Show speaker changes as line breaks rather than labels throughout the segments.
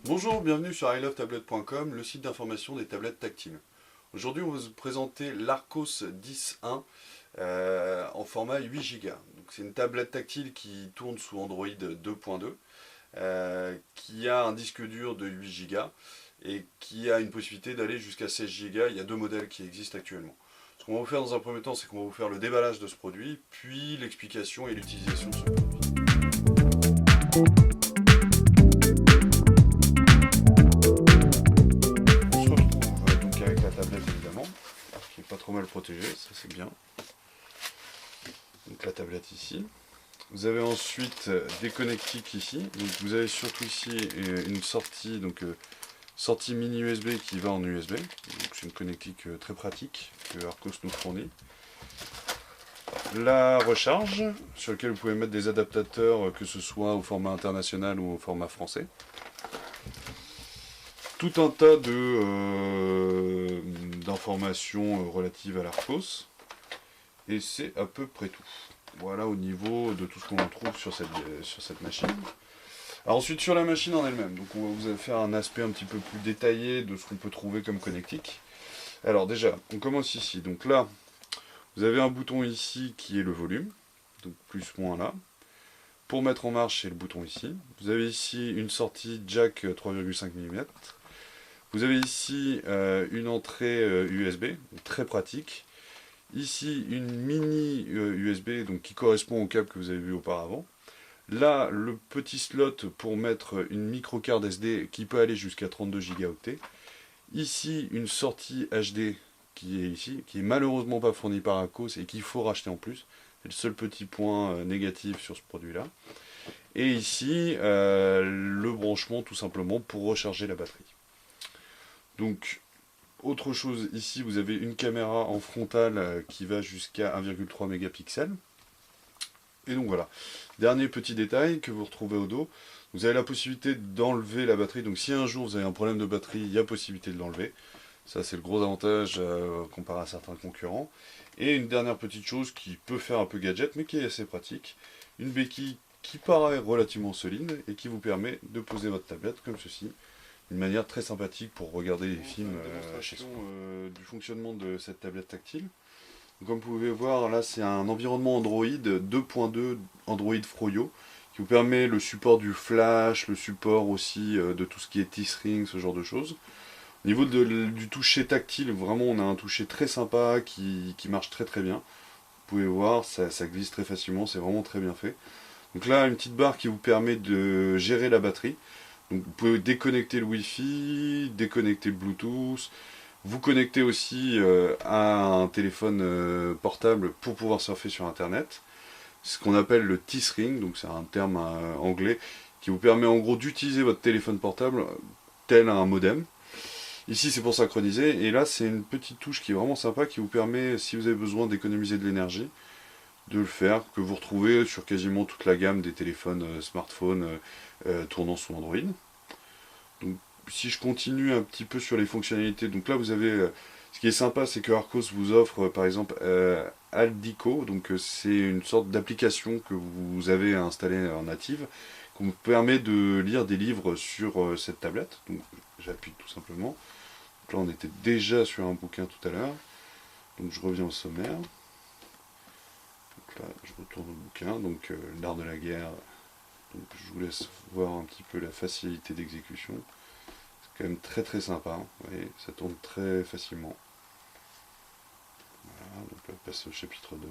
Bonjour, bienvenue sur ilovetablet.com, le site d'information des tablettes tactiles. Aujourd'hui, on va vous présenter l'Arcos 10.1 en format 8 Go. C'est une tablette tactile qui tourne sous Android 2.2, qui a un disque dur de 8 Go et qui a une possibilité d'aller jusqu'à 16 Go. Il y a deux modèles qui existent actuellement. Ce qu'on va vous faire dans un premier temps, c'est qu'on va vous faire le déballage de ce produit, puis l'explication et l'utilisation de ce produit. Qui est pas trop mal protégé, ça c'est bien. Donc la tablette ici. Vous avez ensuite des connectiques ici. Donc vous avez surtout ici une sortie, sortie mini USB qui va en USB. C'est une connectique très pratique que Arcos nous fournit. La recharge, sur laquelle vous pouvez mettre des adaptateurs, que ce soit au format international ou au format français. Tout un tas d'informations relatives à l'Arcos. Et c'est à peu près tout. Voilà au niveau de tout ce qu'on trouve sur cette machine. Alors ensuite sur la machine en elle-même, donc on va vous faire un aspect un petit peu plus détaillé de ce qu'on peut trouver comme connectique. Alors déjà, on commence ici. Donc là, vous avez un bouton ici qui est le volume, donc plus moins là. Pour mettre en marche, c'est le bouton ici. Vous avez ici une sortie jack 3,5 mm. Vous avez ici une entrée USB, très pratique. Ici, une mini USB qui correspond au câble que vous avez vu auparavant. Là, le petit slot pour mettre une micro-carte SD qui peut aller jusqu'à 32 Go. Ici, une sortie HD qui est ici, qui est malheureusement pas fournie par Arcos et qu'il faut racheter en plus. C'est le seul petit point négatif sur ce produit-là. Et ici, le branchement tout simplement pour recharger la batterie. Donc, autre chose, ici vous avez une caméra en frontale qui va jusqu'à 1,3 mégapixels. Et donc voilà, dernier petit détail que vous retrouvez au dos, vous avez la possibilité d'enlever la batterie. Donc si un jour vous avez un problème de batterie, il y a possibilité de l'enlever. Ça c'est le gros avantage comparé à certains concurrents. Et une dernière petite chose qui peut faire un peu gadget, mais qui est assez pratique, une béquille qui paraît relativement solide et qui vous permet de poser votre tablette comme ceci. Une manière très sympathique pour regarder les films chez soi. Du fonctionnement de cette tablette tactile. Donc, comme vous pouvez voir, là c'est un environnement Android 2.2 Android Froyo qui vous permet le support du flash, le support aussi de tout ce qui est T-String, ce genre de choses. Au niveau du toucher tactile, vraiment on a un toucher très sympa qui marche très très bien. Vous pouvez voir, ça glisse très facilement, c'est vraiment très bien fait. Donc là, une petite barre qui vous permet de gérer la batterie. Donc vous pouvez déconnecter le Wi-Fi, déconnecter le Bluetooth, vous connecter aussi à un téléphone portable pour pouvoir surfer sur Internet. Ce qu'on appelle le T-String, donc c'est un terme anglais, qui vous permet en gros d'utiliser votre téléphone portable tel un modem. Ici c'est pour synchroniser, et là c'est une petite touche qui est vraiment sympa, qui vous permet, si vous avez besoin d'économiser de l'énergie, de le faire, que vous retrouvez sur quasiment toute la gamme des téléphones smartphones tournant sous Android. Donc, si je continue un petit peu sur les fonctionnalités, donc là vous avez, ce qui est sympa, c'est que Arcos vous offre par exemple Aldico, donc c'est une sorte d'application que vous avez installée en native, qui vous permet de lire des livres sur cette tablette. Donc j'appuie tout simplement. Donc là on était déjà sur un bouquin tout à l'heure, donc je reviens au sommaire. Donc là je retourne au bouquin, donc l'art de la guerre. Donc je vous laisse voir un petit peu la facilité d'exécution. C'est quand même très très sympa, vous voyez, ça tourne très facilement. Voilà, donc on va passer au chapitre 2.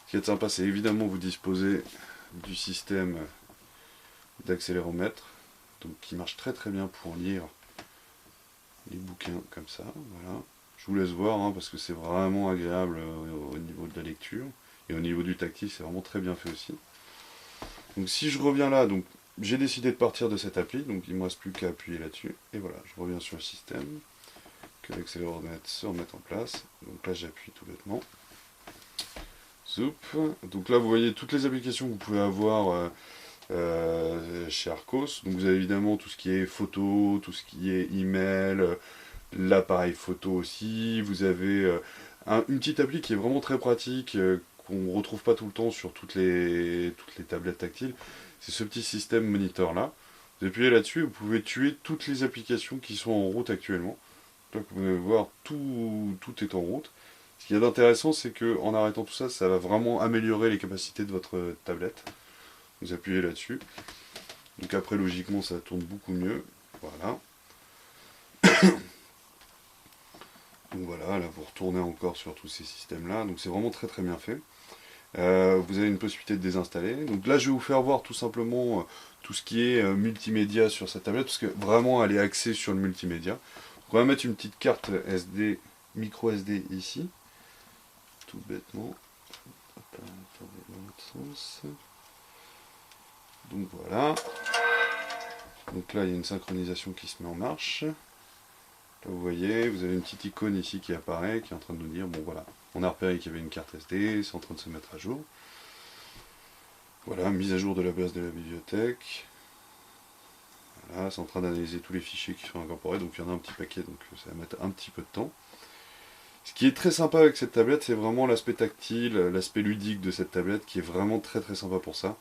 Ce qui est sympa, c'est évidemment vous disposez du système d'accéléromètre, donc qui marche très très bien pour lire les bouquins comme ça. Voilà. Je vous laisse voir hein, parce que c'est vraiment agréable au niveau de la lecture, et au niveau du tactile c'est vraiment très bien fait aussi. Donc si je reviens là, donc j'ai décidé de partir de cette appli, donc il ne me reste plus qu'à appuyer là-dessus, et voilà, je reviens sur le système, que l'accéléromètre se remette en place. Donc là j'appuie tout bêtement. Zoup. Donc là vous voyez toutes les applications que vous pouvez avoir chez Arcos. Donc vous avez évidemment tout ce qui est photo, tout ce qui est email, l'appareil photo aussi, vous avez une petite appli qui est vraiment très pratique, qu'on ne retrouve pas tout le temps sur toutes les tablettes tactiles, c'est ce petit système monitor là. Vous appuyez là-dessus, vous pouvez tuer toutes les applications qui sont en route actuellement. Donc vous pouvez voir, tout est en route. Ce qui est intéressant, c'est qu'en arrêtant tout ça, ça va vraiment améliorer les capacités de votre tablette. Vous appuyez là-dessus. Donc après, logiquement, ça tourne beaucoup mieux. Voilà. Donc voilà, là vous retournez encore sur tous ces systèmes-là. Donc c'est vraiment très très bien fait. Vous avez une possibilité de désinstaller. Donc là, je vais vous faire voir tout simplement tout ce qui est multimédia sur cette tablette, parce que vraiment, elle est axée sur le multimédia. Donc, on va mettre une petite carte SD, micro SD ici, tout bêtement. Hop, attendez, dans l'autre sens. Donc voilà. Donc là, il y a une synchronisation qui se met en marche. Là, vous voyez, vous avez une petite icône ici qui apparaît, qui est en train de nous dire, bon voilà, on a repéré qu'il y avait une carte SD, c'est en train de se mettre à jour. Voilà, mise à jour de la base de la bibliothèque. Voilà, c'est en train d'analyser tous les fichiers qui sont incorporés, donc il y en a un petit paquet, donc ça va mettre un petit peu de temps. Ce qui est très sympa avec cette tablette, c'est vraiment l'aspect tactile, l'aspect ludique de cette tablette, qui est vraiment très très sympa pour ça.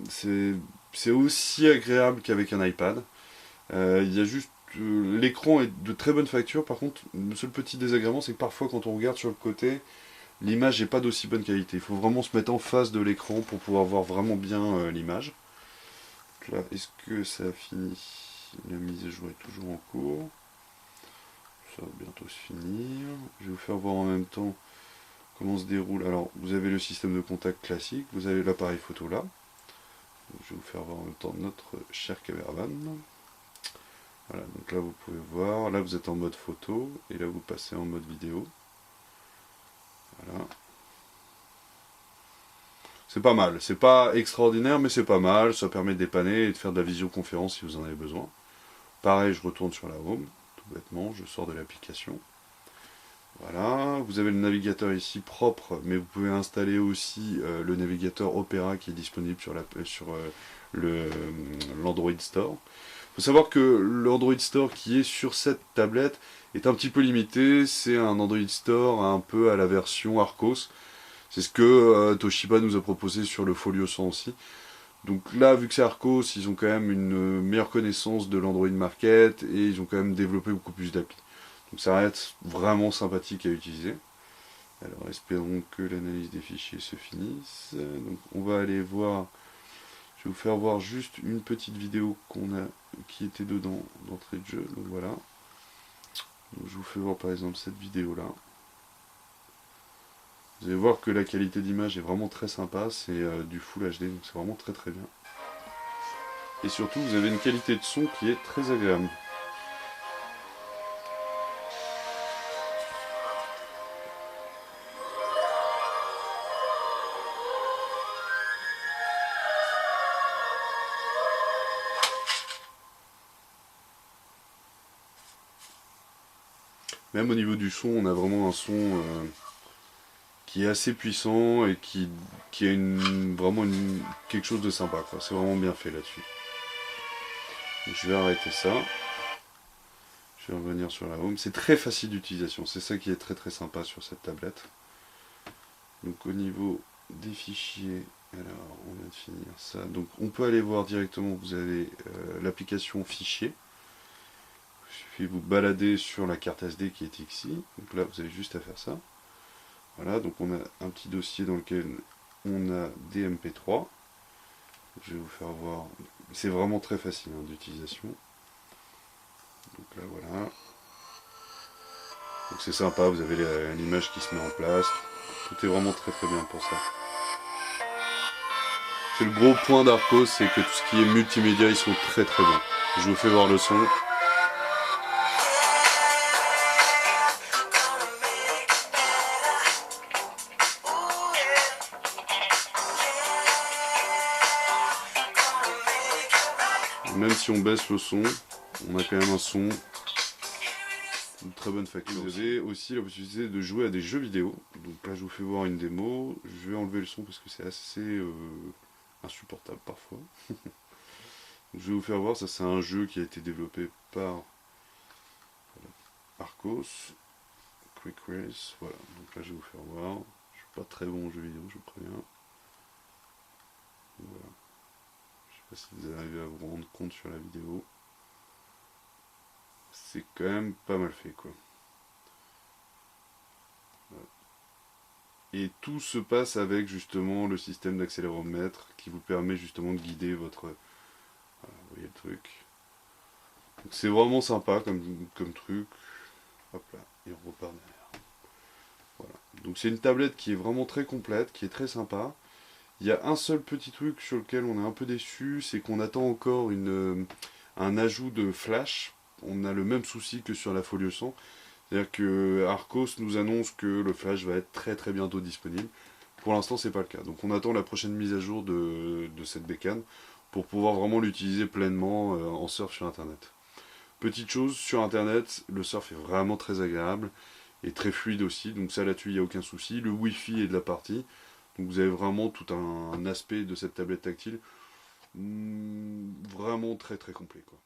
C'est aussi agréable qu'avec un iPad. Il y a juste l'écran est de très bonne facture. Par contre, le seul petit désagrément, c'est que parfois quand on regarde sur le côté, l'image n'est pas d'aussi bonne qualité. Il faut vraiment se mettre en face de l'écran pour pouvoir voir vraiment bien l'image. Là, est-ce que ça a fini? La mise à jour est toujours en cours. Ça va bientôt se finir. Je vais vous faire voir en même temps comment se déroule. Alors, vous avez le système de contact classique, vous avez l'appareil photo là. Je vais vous faire voir en même temps notre cher caméraman. Voilà, donc là vous pouvez voir, là vous êtes en mode photo, et là vous passez en mode vidéo. Voilà. C'est pas mal, c'est pas extraordinaire, mais c'est pas mal, ça permet de dépanner et de faire de la visioconférence si vous en avez besoin. Pareil, je retourne sur la home, tout bêtement, je sors de l'application. Voilà, vous avez le navigateur ici propre, mais vous pouvez installer aussi le navigateur Opera qui est disponible sur l'Android Store. Il faut savoir que l'Android Store qui est sur cette tablette est un petit peu limité, c'est un Android Store un peu à la version Arcos. C'est ce que Toshiba nous a proposé sur le Folio 100 aussi. Donc là, vu que c'est Arcos, ils ont quand même une meilleure connaissance de l'Android Market et ils ont quand même développé beaucoup plus d'applis. Donc ça reste vraiment sympathique à utiliser. Alors espérons que l'analyse des fichiers se finisse. Donc on va aller voir, je vais vous faire voir juste une petite vidéo qui était dedans d'entrée de jeu. Donc voilà. Donc, je vous fais voir par exemple cette vidéo là. Vous allez voir que la qualité d'image est vraiment très sympa, c'est du Full HD, donc c'est vraiment très très bien. Et surtout vous avez une qualité de son qui est très agréable. Même au niveau du son, on a vraiment un son qui est assez puissant et qui a vraiment quelque chose de sympa. C'est vraiment bien fait là-dessus. Je vais arrêter ça. Je vais revenir sur la home. C'est très facile d'utilisation. C'est ça qui est très très sympa sur cette tablette. Donc au niveau des fichiers, alors on vient de finir ça. Donc on peut aller voir directement, vous avez l'application fichier. Il suffit de vous balader sur la carte SD qui est ici. Donc là vous avez juste à faire ça. Voilà, donc on a un petit dossier dans lequel on a des MP3. Je vais vous faire voir. C'est vraiment très facile d'utilisation. Donc là voilà. Donc c'est sympa, vous avez l'image qui se met en place. Tout est vraiment très très bien pour ça. C'est le gros point d'Arcos, c'est que tout ce qui est multimédia, ils sont très très bons. Je vous fais voir le son. Même si on baisse le son, on a quand même un son de très bonne facture. Vous avez aussi la possibilité de jouer à des jeux vidéo. Donc là je vous fais voir une démo. Je vais enlever le son parce que c'est assez insupportable parfois. Je vais vous faire voir, ça c'est un jeu qui a été développé par Arcos. Quick Race, voilà, donc là je vais vous faire voir. Je suis pas très bon en jeu vidéo, je vous préviens. Voilà. Je sais pas si vous arrivez à vous rendre compte sur la vidéo. C'est quand même pas mal fait, quoi. Voilà. Et tout se passe avec justement le système d'accéléromètre qui vous permet justement de guider votre... Voilà, vous voyez le truc. C'est vraiment sympa comme truc. Hop là, il repart derrière. Voilà. Donc c'est une tablette qui est vraiment très complète, qui est très sympa. Il y a un seul petit truc sur lequel on est un peu déçu, c'est qu'on attend encore un ajout de flash. On a le même souci que sur la Folio 100. C'est-à-dire que Arcos nous annonce que le flash va être très très bientôt disponible. Pour l'instant, c'est pas le cas. Donc on attend la prochaine mise à jour de cette bécane pour pouvoir vraiment l'utiliser pleinement en surf sur Internet. Petite chose, sur Internet, le surf est vraiment très agréable et très fluide aussi. Donc ça là-dessus, il n'y a aucun souci. Le Wi-Fi est de la partie. Donc vous avez vraiment tout un aspect de cette tablette tactile vraiment très très complet, quoi.